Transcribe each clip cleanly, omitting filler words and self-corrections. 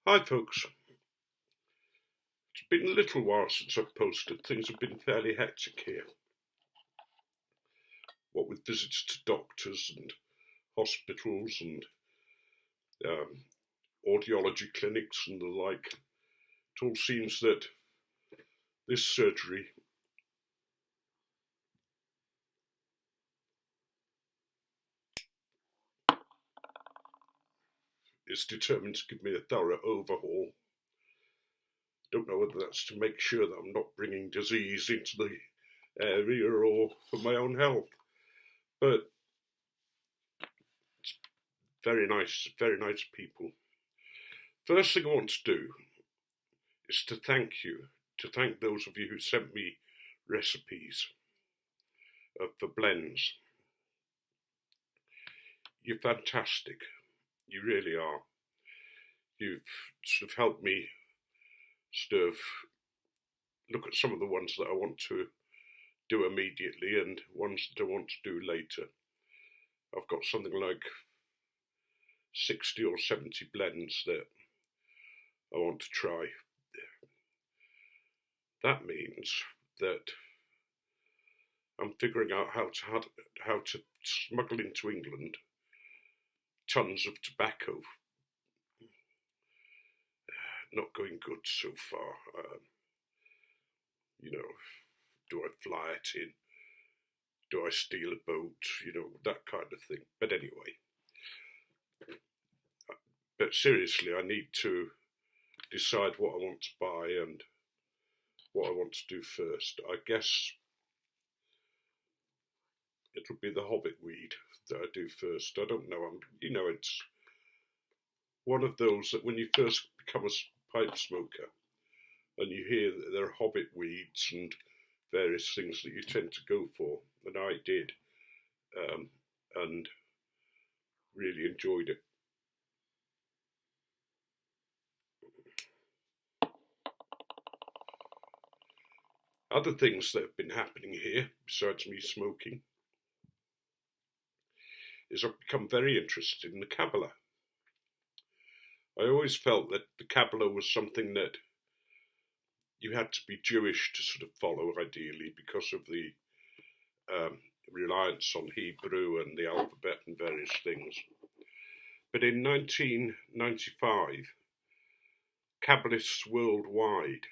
Hi folks, it's been a little while since I've posted. Things have been fairly hectic here, what with visits to doctors and hospitals and um, audiology clinics and the like. It all seems that this surgery is determined to give me a thorough overhaul. Don't know whether that's to make sure that I'm not bringing disease into the area or for my own health, but it's very nice people. First thing I want to do is to thank those of you who sent me recipes for blends. You're fantastic. You really are. You've sort of helped me sort of look at some of the ones that I want to do immediately and ones that I want to do later. I've got something like 60 or 70 blends that I want to try. That means that I'm figuring out how to smuggle into England tons of tobacco. Not going good so far. Do I fly it in? Do I steal a boat? That kind of thing. But anyway, but seriously, I need to decide what I want to buy and what I want to do first. I guess it'll be the hobbit weed that I do first. I don't know. It's one of those that when you first become a pipe smoker and you hear that there are hobbit weeds and various things that you tend to go for, and I did, and really enjoyed it. Other things that have been happening here, besides me smoking, is I've become very interested in the Kabbalah. I always felt that the Kabbalah was something that you had to be Jewish to sort of follow, ideally, because of the reliance on Hebrew and the alphabet and various things. But in 1995, Kabbalists worldwide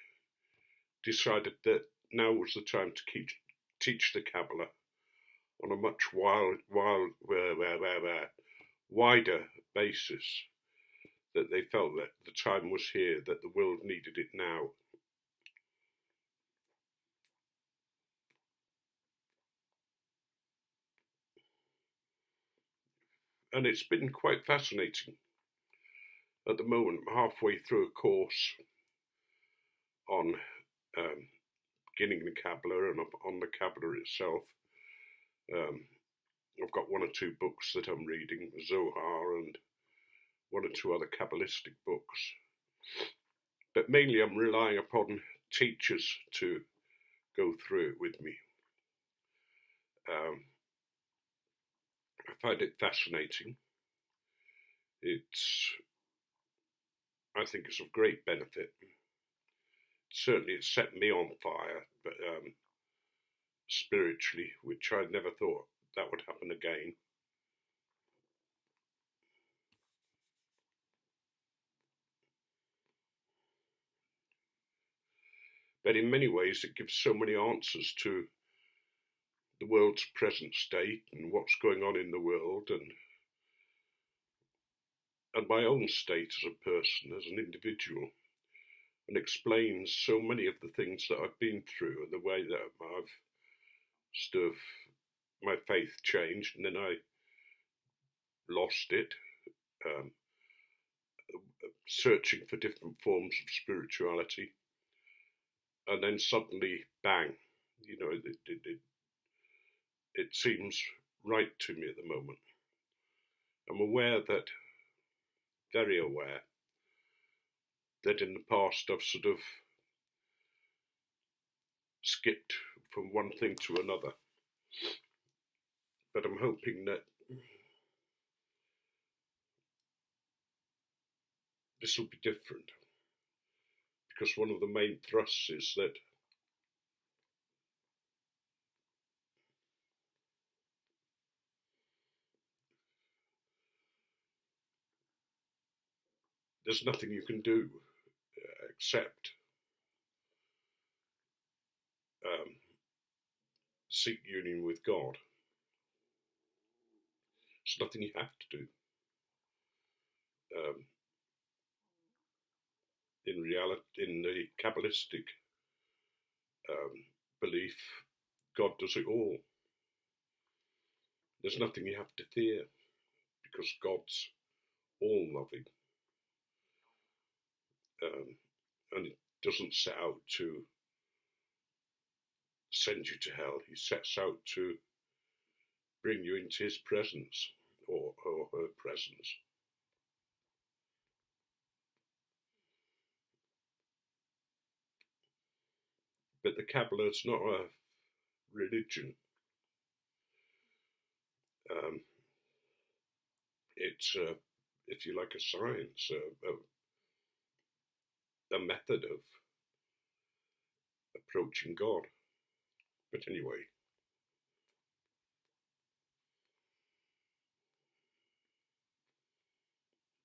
decided that now was the time to teach the Kabbalah on a much wider basis, that they felt that the time was here, that the world needed it now. And it's been quite fascinating. At the moment, I'm halfway through a course on beginning the Kabbalah and on the Kabbalah itself. I've got one or two books that I'm reading, Zohar and one or two other Kabbalistic books. But mainly I'm relying upon teachers to go through it with me. I find it fascinating. I think it's of great benefit. Certainly it set me on fire, but spiritually, which I never thought that would happen again. But in many ways it gives so many answers to the world's present state and what's going on in the world, and my own state as a person, as an individual, and explains so many of the things that I've been through and the way that I've sort of, my faith changed and then I lost it, searching for different forms of spirituality, and then suddenly, bang, it seems right to me at the moment. I'm very aware, that in the past I've sort of skipped from one thing to another. But I'm hoping that this will be different, because one of the main thrusts is that there's nothing you can do except seek union with God. There's nothing you have to do. In reality, in the Kabbalistic belief, God does it all. There's nothing you have to fear, because God's all-loving. And it doesn't set out to send you to hell. He sets out to bring you into his presence, or her presence. But the Kabbalah is not a religion. It's, if you like, a science, a method of approaching God. But anyway,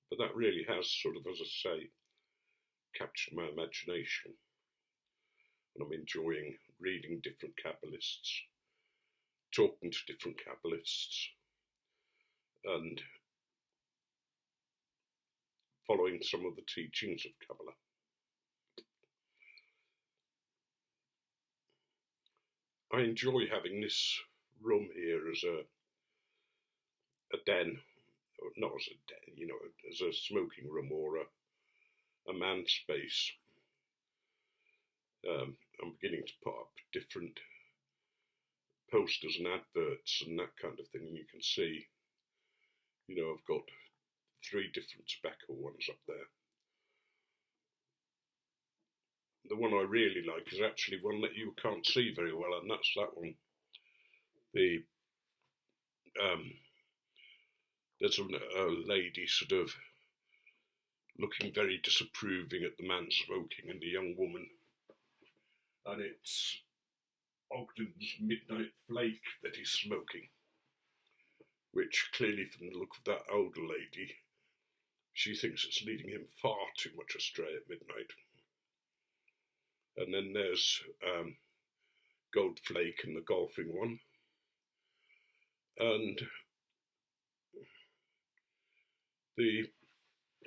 but that really has sort of, as I say, captured my imagination. And I'm enjoying reading different Kabbalists, talking to different Kabbalists, and following some of the teachings of Kabbalah. I enjoy having this room here as a den, or not as a den, you know, as a smoking room or a man space. I'm beginning to put up different posters and adverts and that kind of thing, and you can see, you know, I've got 3 different tobacco ones up there. The one I really like is actually one that you can't see very well, and that's that one. There's a lady sort of looking very disapproving at the man smoking and the young woman, and it's Ogden's Midnight Flake that he's smoking, which clearly, from the look of that older lady, she thinks it's leading him far too much astray at midnight. And then there's Gold Flake and the golfing one, and the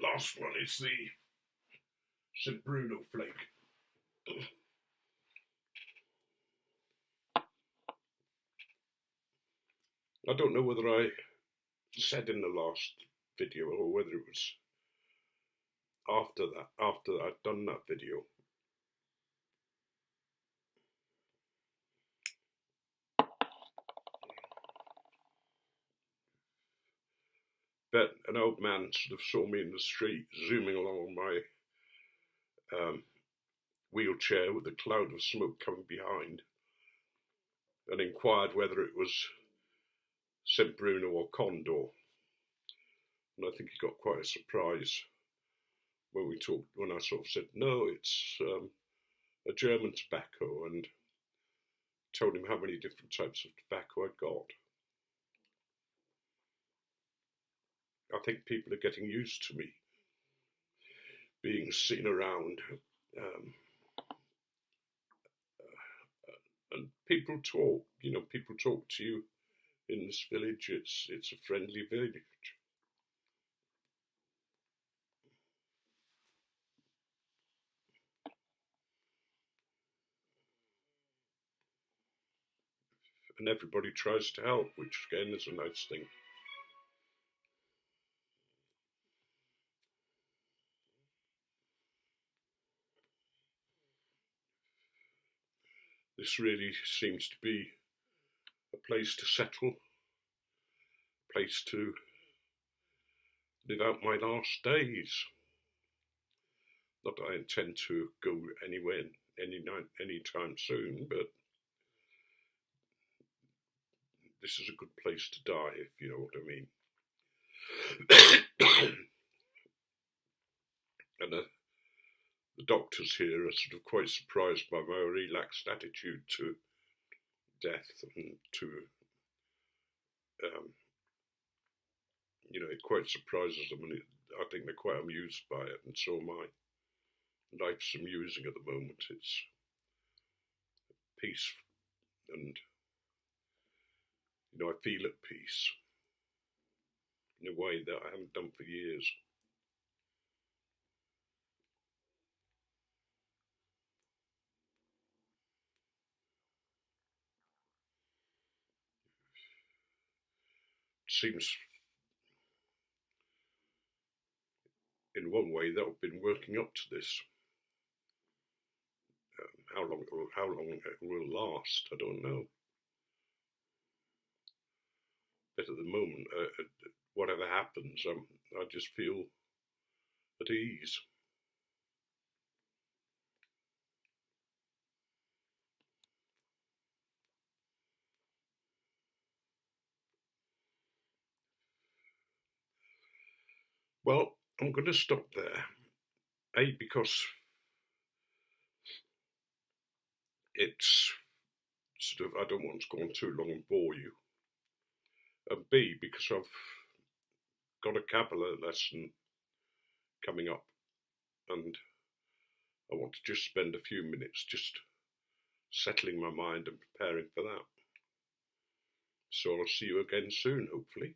last one is the St. Bruno Flake. I don't know whether I said in the last video or whether it was after I'd done that video. But an old man sort of saw me in the street zooming along my wheelchair with a cloud of smoke coming behind, and inquired whether it was St. Bruno or Condor. And I think he got quite a surprise when I sort of said, no, it's a German tobacco, and told him how many different types of tobacco I'd got. I think people are getting used to me being seen around, and people talk. You know, people talk to you in this village. It's a friendly village. And everybody tries to help, which again is a nice thing. This really seems to be a place to settle, a place to live out my last days. Not that I intend to go anywhere anytime soon, but this is a good place to die, if you know what I mean. doctors here are sort of quite surprised by my relaxed attitude to death and to, it quite surprises them, and I think they're quite amused by it, and so am I. Life's amusing at the moment. It's peace, and I feel at peace in a way that I haven't done for years. It seems, in one way, that I've been working up to this. How long it will last, I don't know. But at the moment, whatever happens, I just feel at ease. Well, I'm going to stop there. Because it's sort of, I don't want to go on too long and bore you. And B, because I've got a Kabbalah lesson coming up, and I want to just spend a few minutes just settling my mind and preparing for that. So I'll see you again soon, hopefully.